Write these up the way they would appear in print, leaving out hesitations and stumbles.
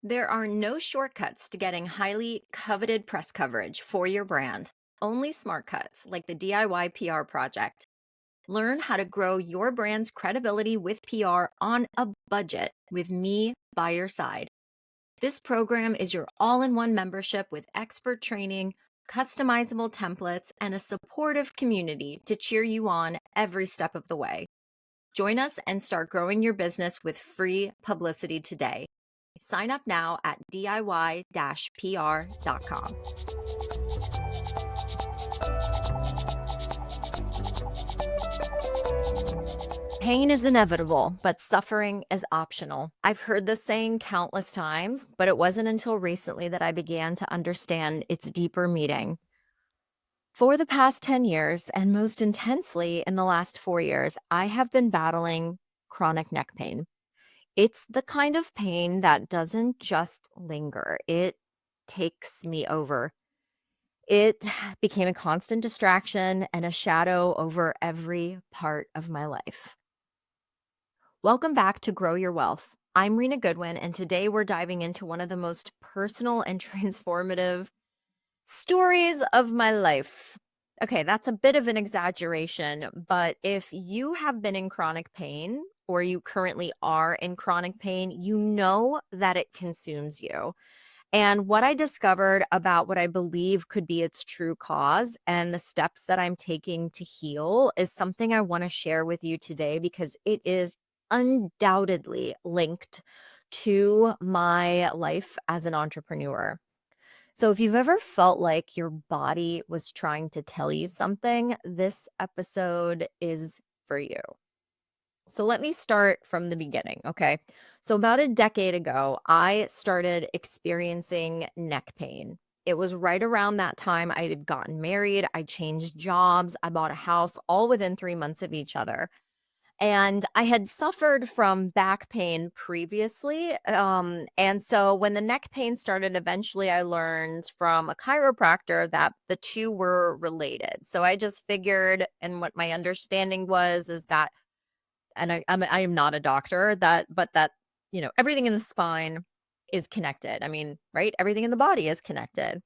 There are no shortcuts to getting highly coveted press coverage for your brand, only smart cuts like the DIY PR project. Learn how to grow your brand's credibility with PR on a budget with me by your side. This program is your all in one membership with expert training, customizable templates, and a supportive community to cheer you on every step of the way. Join us and start growing your business with free publicity today. Sign up now at DIY-PR.com. Pain is inevitable, but suffering is optional. I've heard this saying countless times, but it wasn't until recently that I began to understand its deeper meaning. For the past 10 years, and most intensely in the last 4 years, I have been battling chronic neck pain. It's the kind of pain that doesn't just linger, it takes me over. It became a constant distraction and a shadow over every part of my life. Welcome back to Grow Your Wealth. I'm Rena Goodwin, and today we're diving into one of the most personal and transformative stories of my life. Okay, that's a bit of an exaggeration, but if you have been in chronic pain or you currently are in chronic pain, you know that it consumes you. And what I discovered about what I believe could be its true cause and the steps that I'm taking to heal is something I want to share with you today because it is undoubtedly linked to my life as an entrepreneur. So, if you've ever felt like your body was trying to tell you something, this episode is for you. So let me start from the beginning, okay? So about a decade ago, I started experiencing neck pain. It was right around that time I had gotten married, I changed jobs, I bought a house all within 3 months of each other. And I had suffered from back pain previously. And so when the neck pain started, eventually I learned from a chiropractor that the two were related. So I just figured, and what my understanding was, is that and I am not a doctor that everything in the spine is connected. I mean, right? Everything in the body is connected.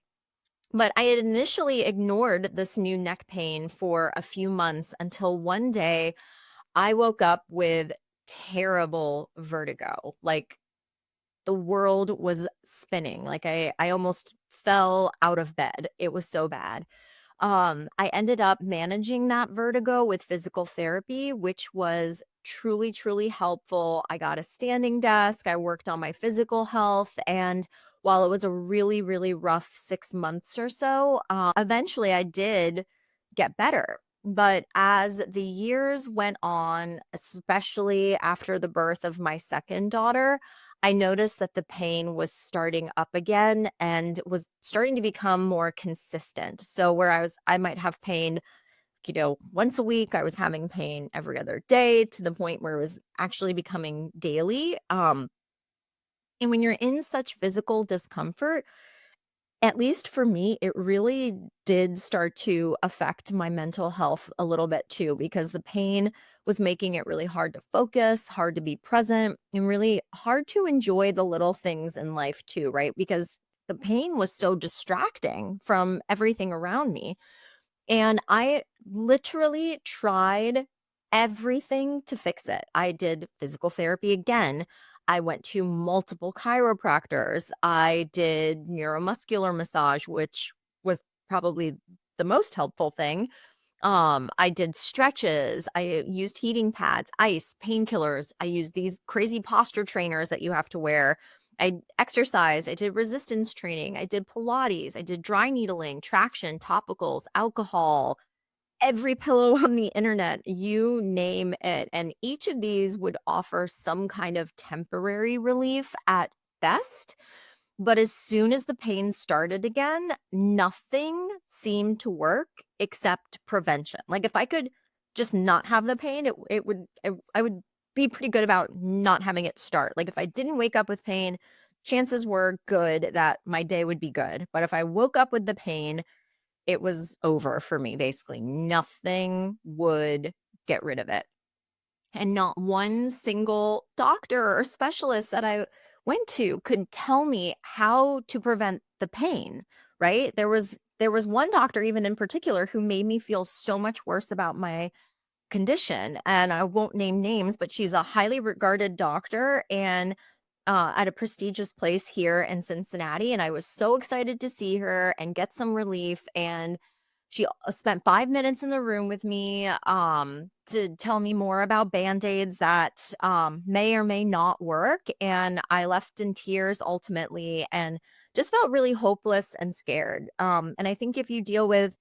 But I had initially ignored this new neck pain for a few months until one day I woke up with terrible vertigo. Like the world was spinning. Like I almost fell out of bed. It was so bad. I ended up managing that vertigo with physical therapy, which was truly, truly helpful. I got a standing desk. I worked on my physical health. And while it was a really, really rough 6 months or so, eventually I did get better. But as the years went on, especially after the birth of my second daughter, I noticed that the pain was starting up again and was starting to become more consistent. So whereas I might have pain, once a week, I was having pain every other day to the point where it was actually becoming daily. And when you're in such physical discomfort, at least for me, it really did start to affect my mental health a little bit too, because the pain was making it really hard to focus, hard to be present, and really hard to enjoy the little things in life too, right? Because the pain was so distracting from everything around me. And I literally tried everything to fix it. I did physical therapy again. I went to multiple chiropractors. I did neuromuscular massage, which was probably the most helpful thing. I did stretches. I used heating pads, ice, painkillers. I used these crazy posture trainers that you have to wear. I exercised. I did resistance training. I did Pilates. I did dry needling, traction, topicals, alcohol, every pillow on the internet, you name it. And each of these would offer some kind of temporary relief at best. But as soon as the pain started again, nothing seemed to work except prevention. Like if I could just not have the pain, I would be pretty good about not having it start. Like if I didn't wake up with pain, chances were good that my day would be good. But if I woke up with the pain, it was over for me, basically. Nothing would get rid of it. And not one single doctor or specialist that I went to could tell me how to prevent the pain, right? There was one doctor even in particular who made me feel so much worse about my condition, and I won't name names, but she's a highly regarded doctor and at a prestigious place here in Cincinnati. And I was so excited to see her and get some relief. And she spent 5 minutes in the room with me to tell me more about band-aids that may or may not work. And I left in tears ultimately and just felt really hopeless and scared. And I think if you deal with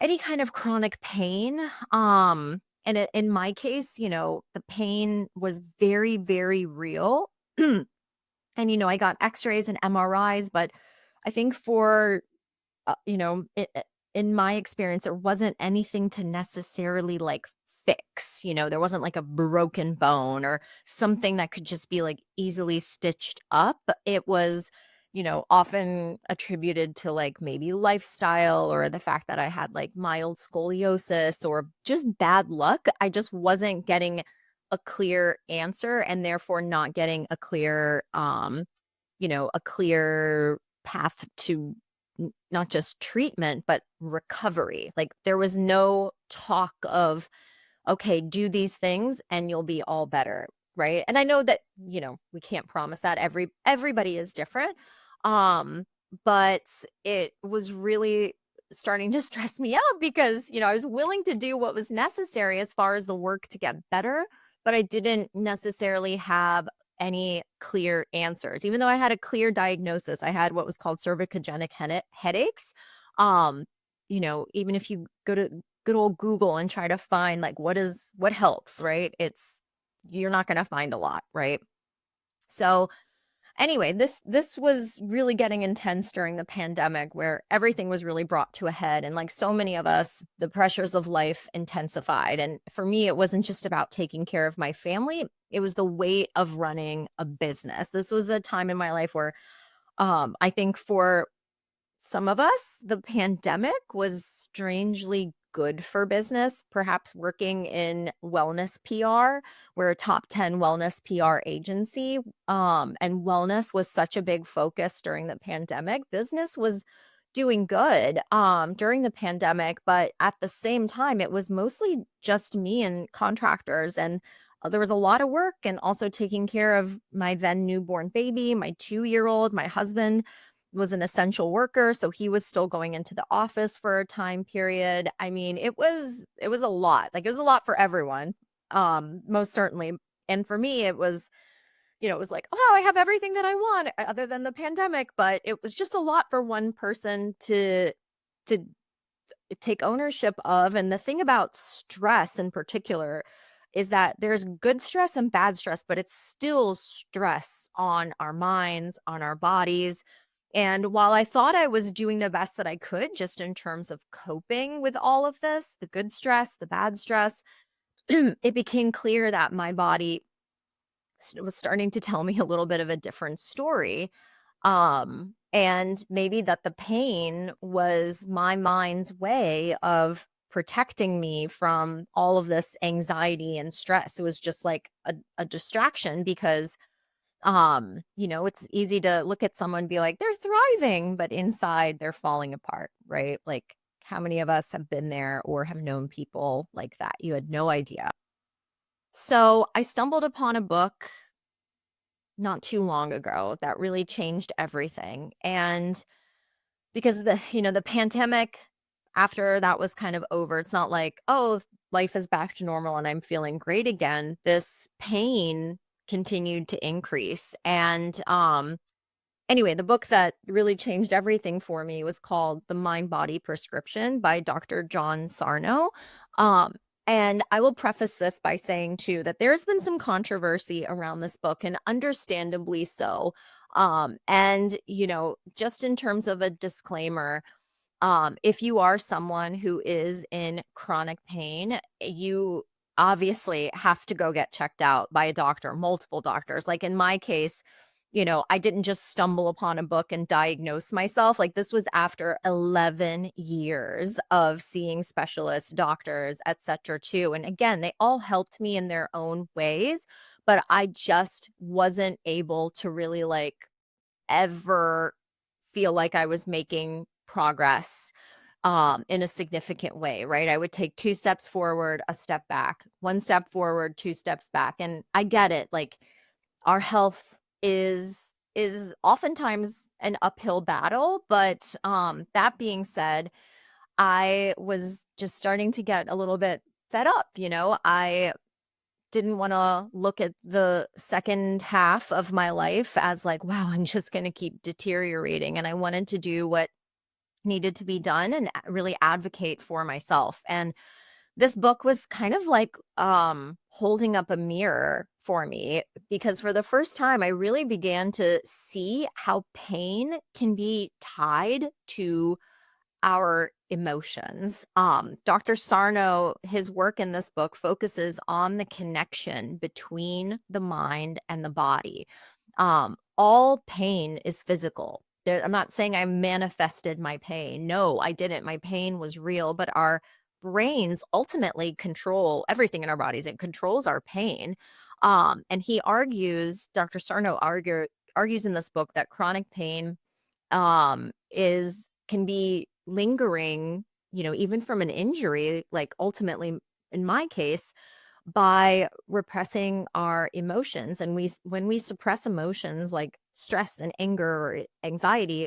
any kind of chronic pain, and in my case, the pain was very, very real. And, I got x-rays and MRIs, but I think for, in my experience, there wasn't anything to necessarily like fix. There wasn't like a broken bone or something that could just be like easily stitched up. It was, often attributed to like maybe lifestyle or the fact that I had like mild scoliosis or just bad luck. I just wasn't getting a clear answer and therefore not getting a clear path to not just treatment, but recovery. Like there was no talk of, okay, do these things and you'll be all better. Right. And I know that, we can't promise that everybody is different. Um, but it was really starting to stress me out because, I was willing to do what was necessary as far as the work to get better, but I didn't necessarily have any clear answers. Even though I had a clear diagnosis, I had what was called cervicogenic headaches. Um, even if you go to good old Google and try to find like what helps, right? You're not going to find a lot, right? So anyway, this was really getting intense during the pandemic where everything was really brought to a head, and like so many of us, the pressures of life intensified. And for me, it wasn't just about taking care of my family, it was the weight of running a business. This was a time in my life where I think for some of us, the pandemic was strangely good for business, perhaps working in wellness PR. We're a top 10 wellness PR agency. And wellness was such a big focus during the pandemic. Business was doing good during the pandemic, but at the same time, it was mostly just me and contractors. And there was a lot of work and also taking care of my then newborn baby, my 2-year-old, my husband was an essential worker, so he was still going into the office for a time period. I mean, it was a lot. Like it was a lot for everyone. Most certainly. And for me, it was like, oh, I have everything that I want other than the pandemic, but it was just a lot for one person to take ownership of. And the thing about stress in particular is that there's good stress and bad stress, but it's still stress on our minds, on our bodies. And while I thought I was doing the best that I could just in terms of coping with all of this, the good stress, the bad stress, it became clear that my body was starting to tell me a little bit of a different story. And maybe that the pain was my mind's way of protecting me from all of this anxiety and stress. It was just like a distraction because it's easy to look at someone and be like, they're thriving, but inside they're falling apart, right? Like how many of us have been there or have known people like that? You had no idea. So I stumbled upon a book not too long ago that really changed everything. And because the pandemic, after that was kind of over, it's not like, oh, life is back to normal and I'm feeling great again. This pain continued to increase. And anyway, the book that really changed everything for me was called The Mind Body Prescription by Dr. John Sarno. Um, and I will preface this by saying, too, that there's been some controversy around this book, and understandably so. And, just in terms of a disclaimer, if you are someone who is in chronic pain, you obviously have to go get checked out by a doctor, multiple doctors. Like in my case, I didn't just stumble upon a book and diagnose myself. Like this was after 11 years of seeing specialists, doctors, etc. too. And again, they all helped me in their own ways, but I just wasn't able to really like ever feel like I was making progress in a significant way, right? I would take 2 steps forward, a step back, 1 step forward, 2 steps back. And I get it. Like our health is oftentimes an uphill battle, but that being said, I was just starting to get a little bit fed up, you know. I didn't want to look at the second half of my life as like, wow, I'm just going to keep deteriorating, and I wanted to do what needed to be done and really advocate for myself. And this book was kind of like holding up a mirror for me, because for the first time I really began to see how pain can be tied to our emotions. Dr. Sarno, his work in this book focuses on the connection between the mind and the body. All pain is physical. I'm not saying I manifested my pain. No, I didn't. My pain was real, but our brains ultimately control everything in our bodies. It controls our pain. And he argues, Dr. Sarno argues in this book that chronic pain is can be lingering, you know, even from an injury, like ultimately in my case, by repressing our emotions. And when we suppress emotions like stress and anger or anxiety,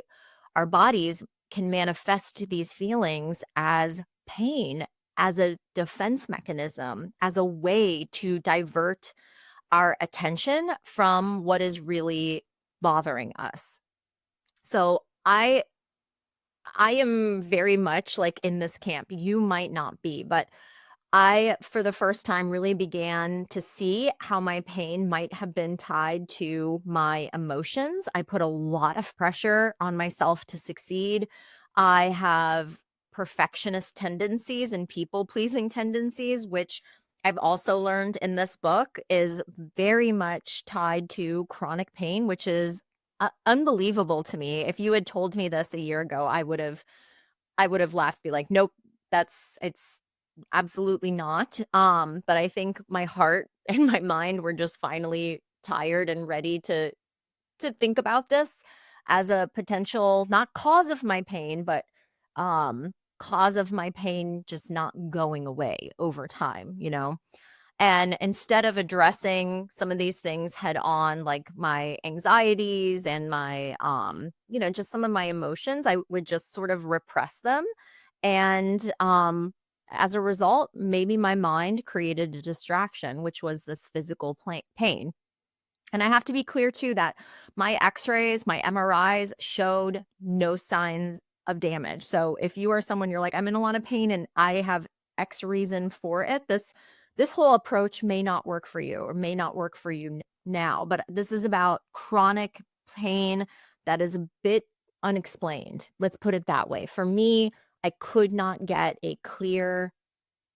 our bodies can manifest these feelings as pain, as a defense mechanism, as a way to divert our attention from what is really bothering us. So I am very much like in this camp. You might not be, but I, for the first time, really began to see how my pain might have been tied to my emotions. I put a lot of pressure on myself to succeed. I have perfectionist tendencies and people pleasing tendencies, which I've also learned in this book is very much tied to chronic pain, which is unbelievable to me. If you had told me this a year ago, I would have laughed, be like, "Nope, it's absolutely not." But I think my heart and my mind were just finally tired and ready to think about this as a potential not cause of my pain, but cause of my pain just not going away over time, you know? And instead of addressing some of these things head on, like my anxieties and my, you know, just some of my emotions, I would just sort of repress them. And as a result, maybe my mind created a distraction, which was this physical pain. And I have to be clear too that my x-rays, my MRIs showed no signs of damage. So if you are someone you're like, I'm in a lot of pain and I have X reason for it, this whole approach may not work for you or may not work for you now. But this is about chronic pain that is a bit unexplained. Let's put it that way. For me, I could not get a clear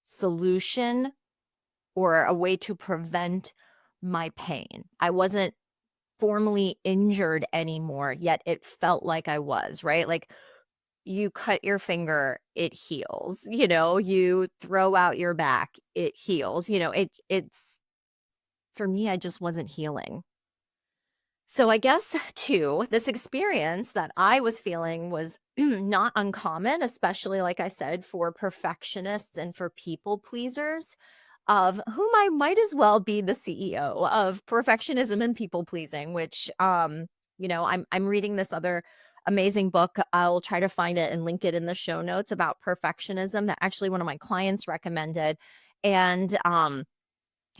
solution or a way to prevent my pain. I wasn't formally injured anymore, yet it felt like I was, right? Like you cut your finger, it heals. You know, you throw out your back, it heals. You know, it's for me, I just wasn't healing. So I guess too, this experience that I was feeling was not uncommon, especially like I said, for perfectionists and for people pleasers, of whom I might as well be the CEO of perfectionism and people pleasing, which you know, I'm reading this other amazing book. I'll try to find it and link it in the show notes about perfectionism that actually one of my clients recommended. And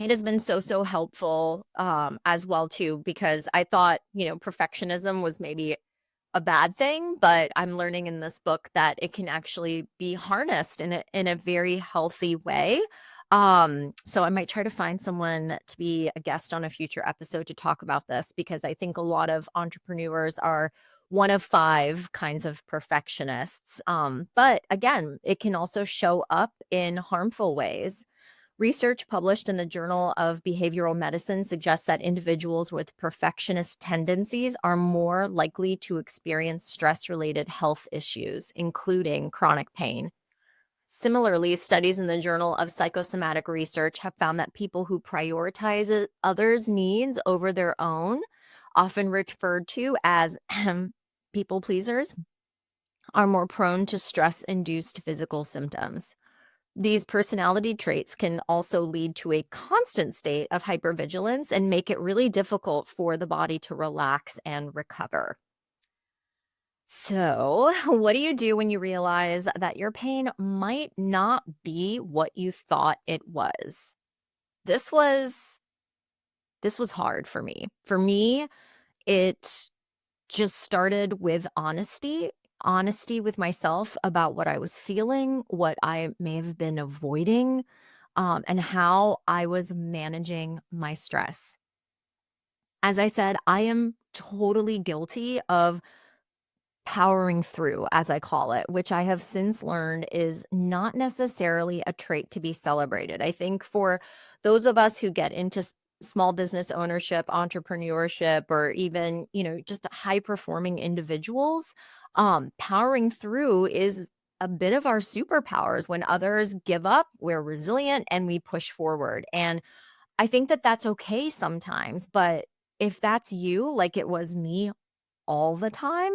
it has been so helpful as well too, because I thought, you know, perfectionism was maybe a bad thing, but I'm learning in this book that it can actually be harnessed in a very healthy way. So I might try to find someone to be a guest on a future episode to talk about this, because I think a lot of entrepreneurs are one of five kinds of perfectionists. But again, it can also show up in harmful ways. Research published in the Journal of Behavioral Medicine suggests that individuals with perfectionist tendencies are more likely to experience stress related health issues, including chronic pain. Similarly, studies in the Journal of Psychosomatic Research have found that people who prioritize others' needs over their own, often referred to as people pleasers, are more prone to stress induced physical symptoms. These personality traits can also lead to a constant state of hypervigilance and make it really difficult for the body to relax and recover. So, what do you do when you realize that your pain might not be what you thought it was? This was this was hard for me. For me, it just started with honesty with myself about what I was feeling, what I may have been avoiding, and how I was managing my stress. As I said, I am totally guilty of powering through, as I call it, which I have since learned is not necessarily a trait to be celebrated. I think for those of us who get into small business ownership, entrepreneurship, or even, just high performing individuals, powering through is a bit of our superpowers. When others give up, we're resilient and we push forward. And I think that that's okay sometimes, but if that's you, like it was me all the time,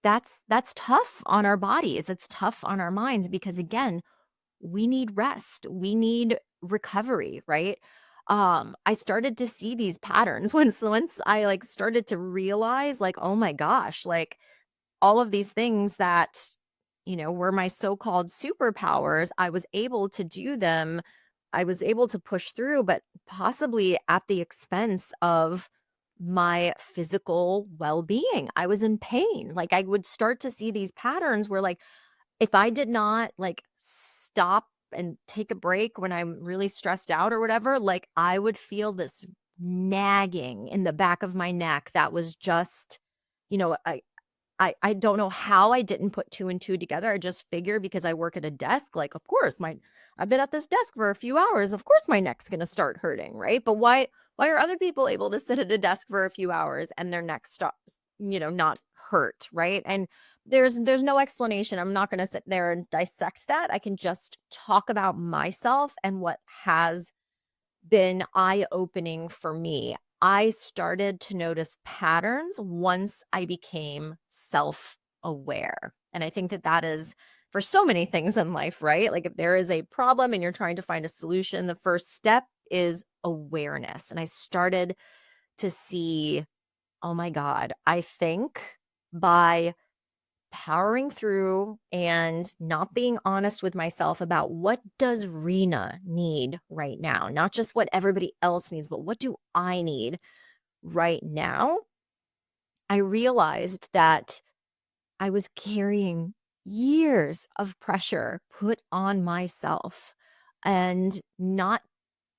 that's tough on our bodies. It's tough on our minds because again, we need rest. We need recovery, right? I started to see these patterns once I like started to realize like, oh my gosh, like all of these things that, were my so-called superpowers, I was able to do them. I was able to push through, but possibly at the expense of my physical well-being. I was in pain. Like I would start to see these patterns where like if I did not like stop and take a break when I'm really stressed out or whatever, like I would feel this nagging in the back of my neck that was just, you know, I don't know how I didn't put 2 and 2 together. I just figured because I work at a desk, like, of course, my I've been at this desk for a few hours. Of course, my neck's gonna start hurting, right? But why are other people able to sit at a desk for a few hours and their neck stops, not hurt, right? And there's no explanation. I'm not gonna sit there and dissect that. I can just talk about myself and what has been eye-opening for me. I started to notice patterns once I became self-aware. And I think that that is for so many things in life, right? Like if there is a problem and you're trying to find a solution, the first step is awareness. And I started to see, oh my God, I think by powering through and not being honest with myself about what does Rena need right now, not just what everybody else needs, but what do I need right now? I realized that I was carrying years of pressure put on myself and not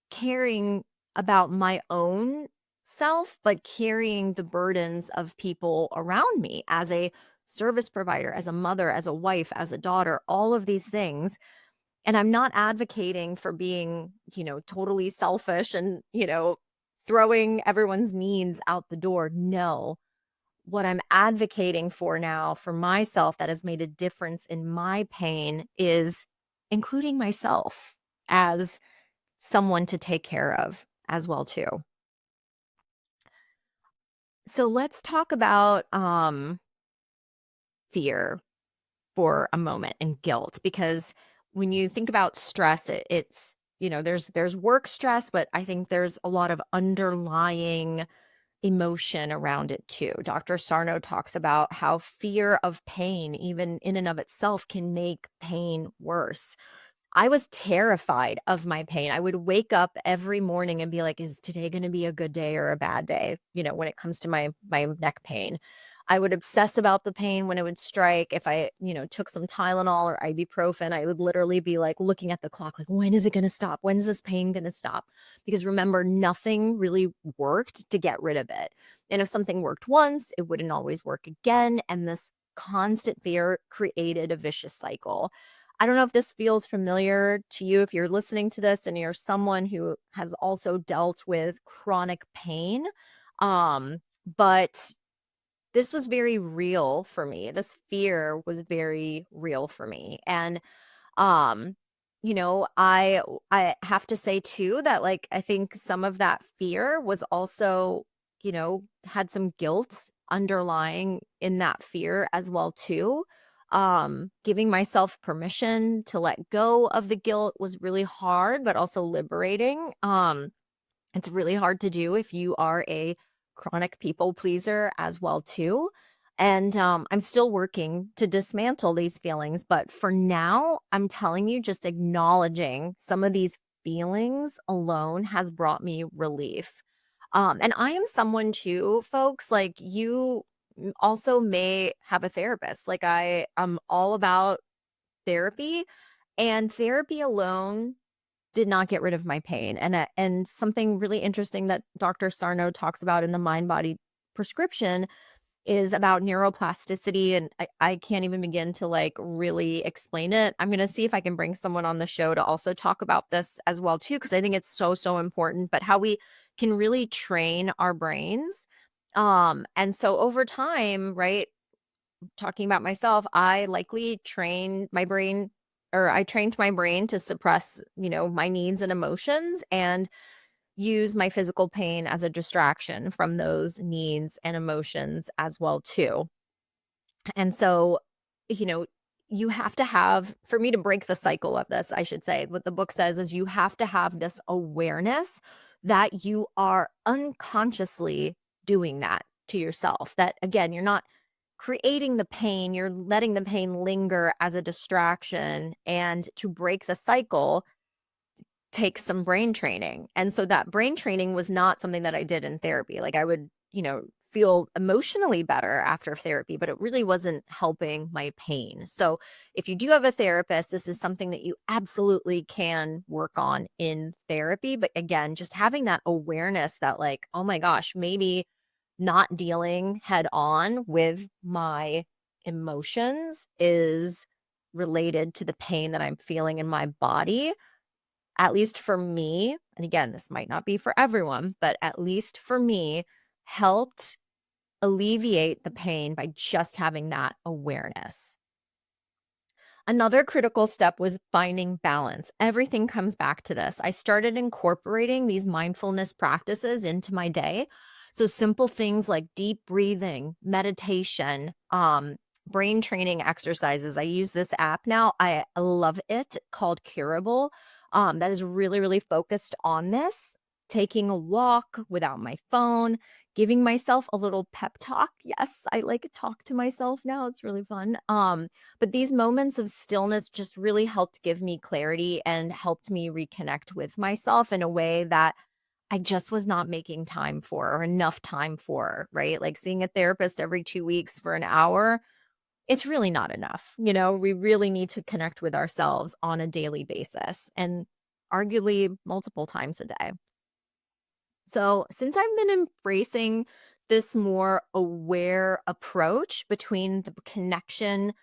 caring about my own self, but carrying the burdens of people around me as a service provider, as a mother, as a wife, as a daughter, all of these things. And I'm not advocating for being, totally selfish and, throwing everyone's needs out the door. No. What I'm advocating for now for myself that has made a difference in my pain is including myself as someone to take care of as well too. So let's talk about fear for a moment and guilt because when you think about stress it's there's work stress, but I think there's a lot of underlying emotion around it too. Dr. Sarno talks about how fear of pain even in and of itself can make pain worse. I was terrified of my pain. I would wake up every morning and be like, "Is today gonna be a good day or a bad day?" When it comes to my neck pain. I would obsess about the pain when it would strike. If I, took some Tylenol or ibuprofen, I would literally be like looking at the clock, like, when is it gonna stop? When's this pain gonna stop? Because remember, nothing really worked to get rid of it. And if something worked once, it wouldn't always work again. And this constant fear created a vicious cycle. I don't know if this feels familiar to you if you're listening to this and you're someone who has also dealt with chronic pain. But this was very real for me. This fear was very real for me. And um, I have to say too that, like, I think some of that fear was also, had some guilt underlying in that fear as well too. Giving myself permission to let go of the guilt was really hard, but also liberating. It's really hard to do if you are a chronic people pleaser as well too. And I'm still working to dismantle these feelings, but for now, I'm telling you, just acknowledging some of these feelings alone has brought me relief. And I am someone too, folks, like you also may have a therapist. Like I am all about therapy, and therapy alone did not get rid of my pain. And something really interesting that Dr. Sarno talks about in the Mind Body Prescription is about neuroplasticity. And I can't even begin to like really explain it. I'm going to see if I can bring someone on the show to also talk about this as well too, because I think it's so, so important, but how we can really train our brains. And so over time, right, talking about myself, I likely trained my brain, or I trained my brain to suppress, my needs and emotions, and use my physical pain as a distraction from those needs and emotions as well too. And so, you know, you have to have, for me to break the cycle of this, I should say, what the book says is you have to have this awareness that you are unconsciously doing that to yourself. That again, you're not creating the pain, you're letting the pain linger as a distraction. And to break the cycle, take some brain training. And so that brain training was not something that I did in therapy. Like I would, feel emotionally better after therapy, but it really wasn't helping my pain. So if you do have a therapist, this is something that you absolutely can work on in therapy. But again, just having that awareness that, like, oh my gosh, maybe not dealing head on with my emotions is related to the pain that I'm feeling in my body, at least for me, and again, this might not be for everyone, but at least for me, helped alleviate the pain by just having that awareness. Another critical step was finding balance. Everything comes back to this. I started incorporating these mindfulness practices into my day. So simple things like deep breathing, meditation, brain training exercises. I use this app now. I love it, called Curable. That is really, really focused on this. Taking a walk without my phone, giving myself a little pep talk. Yes, I like to talk to myself now. It's really fun. But these moments of stillness just really helped give me clarity and helped me reconnect with myself in a way that I just was not making time for, or enough time for, right? Like seeing a therapist every 2 weeks for an hour, it's really not enough. We really need to connect with ourselves on a daily basis, and arguably multiple times a day. So, since I've been embracing this more aware approach between the connection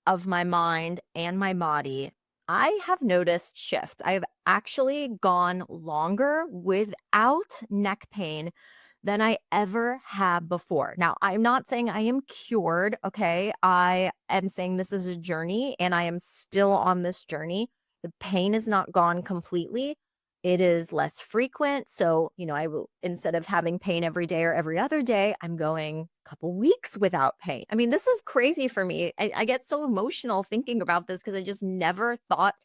of my mind and my body, I have noticed shifts. I've actually gone longer without neck pain than I ever have before. Now, I'm not saying I am cured, okay? I am saying this is a journey and I am still on this journey. The pain is not gone completely. It is less frequent. So, I will, instead of having pain every day or every other day, I'm going a couple weeks without pain. I mean, this is crazy for me. I get so emotional thinking about this because I just never thought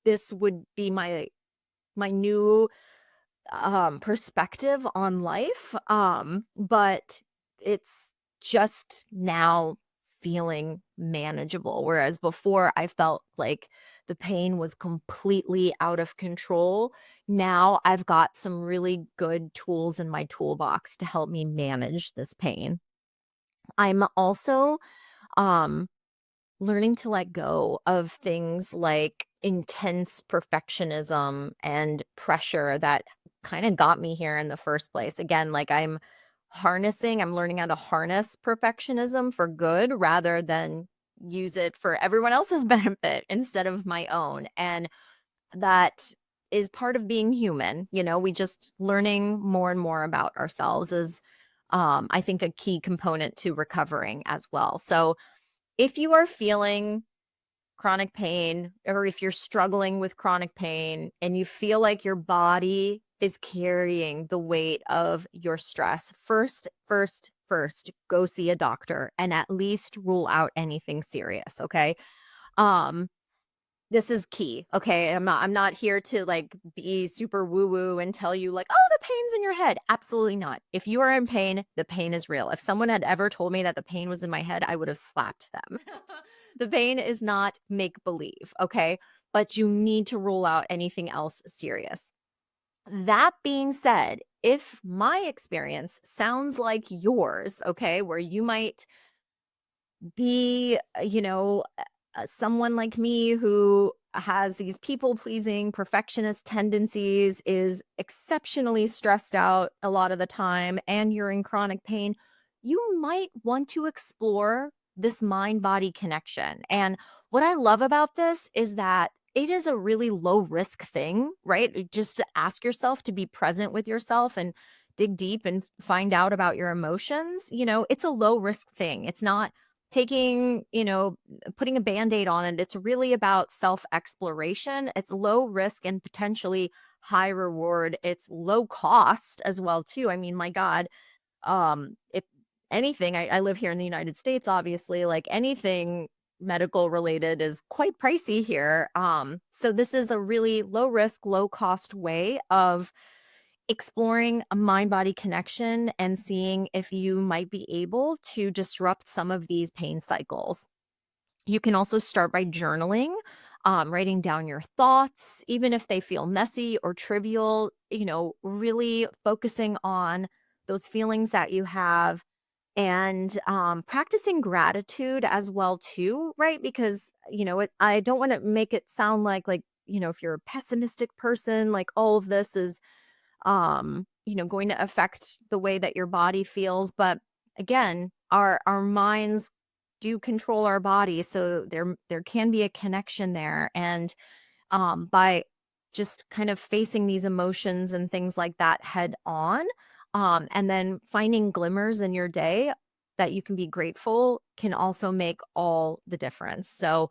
this would be my new perspective on life. But it's just now feeling manageable, whereas before I felt like the pain was completely out of control. Now I've got some really good tools in my toolbox to help me manage this pain. I'm also um learning to let go of things like intense perfectionism and pressure that kind of got me here in the first place. Again, like I'm learning how to harness perfectionism for good rather than use it for everyone else's benefit instead of my own. And that is part of being human. We just learning more and more about ourselves I think a key component to recovering as well. So if you are feeling chronic pain, or if you're struggling with chronic pain and you feel like your body is carrying the weight of your stress, first, go see a doctor and at least rule out anything serious. Okay. Um, this is key. Okay. I'm not here to like be super woo woo and tell you like, oh, the pain's in your head. Absolutely not. If you are in pain, the pain is real. If someone had ever told me that the pain was in my head, I would have slapped them. The pain is not make believe. Okay. But you need to rule out anything else serious. That being said, if my experience sounds like yours, okay, where you might be, someone like me who has these people pleasing, perfectionist tendencies, is exceptionally stressed out a lot of the time, and you're in chronic pain, you might want to explore this mind body connection. And what I love about this is that it is a really low risk thing, right? Just to ask yourself to be present with yourself and dig deep and find out about your emotions. It's a low risk thing. It's not taking, putting a band-aid on it. It's really about self-exploration. It's low risk and potentially high reward. It's low cost as well too. I mean, my God, if anything, I live here in the United States, obviously, like anything medical related is quite pricey here. So this is a really low risk, low cost way of exploring a mind body connection and seeing if you might be able to disrupt some of these pain cycles. You can also start by journaling, writing down your thoughts, even if they feel messy or trivial, really focusing on those feelings that you have, and practicing gratitude as well too, right? Because I don't want to make it sound like if you're a pessimistic person, like all of this is going to affect the way that your body feels. But again, our minds do control our body, so there can be a connection there. And by just kind of facing these emotions and things like that head on, and then finding glimmers in your day that you can be grateful, can also make all the difference. So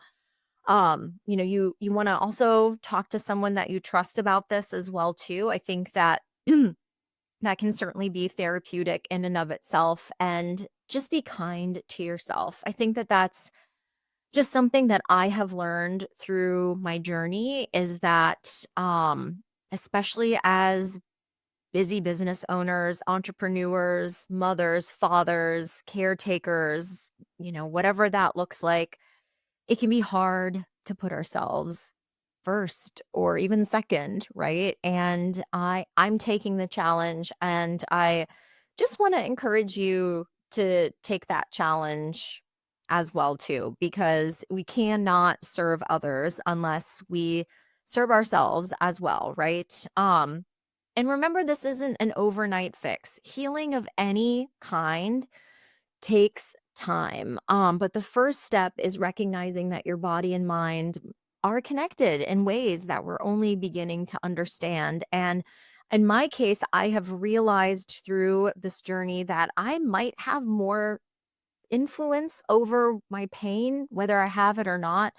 you want to also talk to someone that you trust about this as well too. I think that that can certainly be therapeutic in and of itself, and just be kind to yourself. I think that that's just something that I have learned through my journey, is that especially as busy business owners, entrepreneurs, mothers, fathers, caretakers, whatever that looks like, it can be hard to put ourselves first or even second, right? And I'm taking the challenge, and I just want to encourage you to take that challenge as well too, because we cannot serve others unless we serve ourselves as well, right? And remember, this isn't an overnight fix. Healing of any kind takes time. But the first step is recognizing that your body and mind are connected in ways that we're only beginning to understand. And in my case, I have realized through this journey that I might have more influence over my pain, whether I have it or not,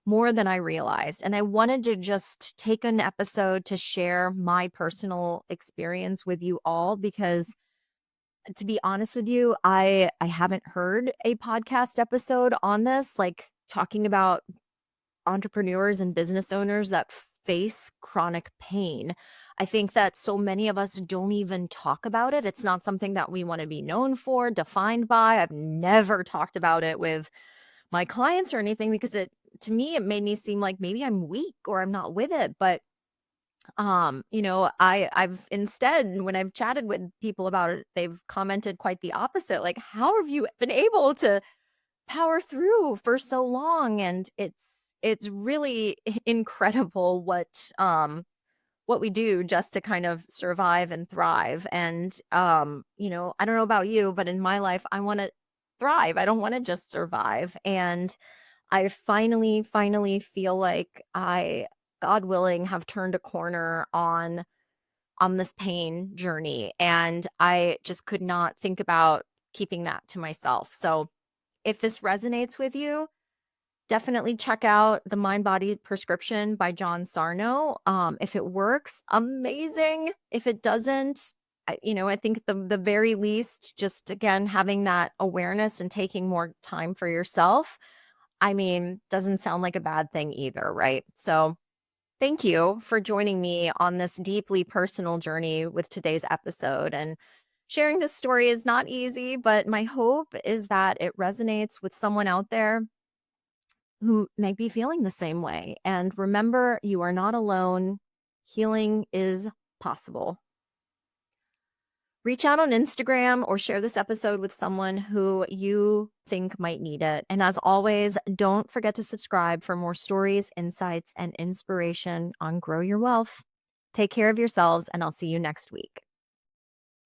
more than I realized. And I wanted to just take an episode to share my personal experience with you all, because to be honest with you, I haven't heard a podcast episode on this, like talking about entrepreneurs and business owners that face chronic pain. I think that so many of us don't even talk about it. It's not something that we want to be known for, defined by. I've never talked about it with my clients or anything, because to me it made me seem like maybe I'm weak or I'm not with it. But I've instead, when I've chatted with people about it, they've commented quite the opposite. Like, how have you been able to power through for so long? And it's really incredible what we do just to kind of survive and thrive. And I don't know about you, but in my life, I want to thrive. I don't want to just survive. And I finally feel like God willing, have turned a corner on on this pain journey, and I just could not think about keeping that to myself. So if this resonates with you, definitely check out The Mind Body Prescription by John Sarno. If it works, amazing. If it doesn't, I think the very least, just again, having that awareness and taking more time for yourself, doesn't sound like a bad thing either, right? So thank you for joining me on this deeply personal journey with today's episode. And sharing this story is not easy, but my hope is that it resonates with someone out there who may be feeling the same way. And remember, you are not alone. Healing is possible. Reach out on Instagram or share this episode with someone who you think might need it. And as always, don't forget to subscribe for more stories, insights, and inspiration on Grow Your Wealth. Take care of yourselves, and I'll see you next week.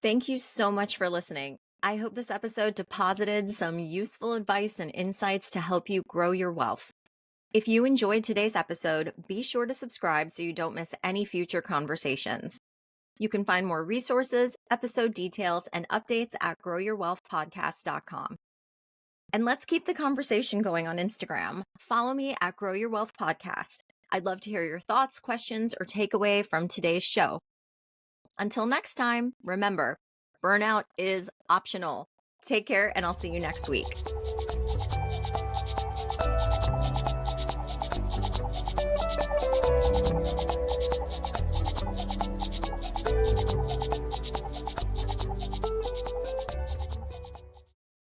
Thank you so much for listening. I hope this episode deposited some useful advice and insights to help you grow your wealth. If you enjoyed today's episode, be sure to subscribe so you don't miss any future conversations. You can find more resources, episode details, and updates at growyourwealthpodcast.com. And let's keep the conversation going on Instagram. Follow me at Grow Your Wealth Podcast. I'd love to hear your thoughts, questions, or takeaway from today's show. Until next time, remember, burnout is optional. Take care, and I'll see you next week.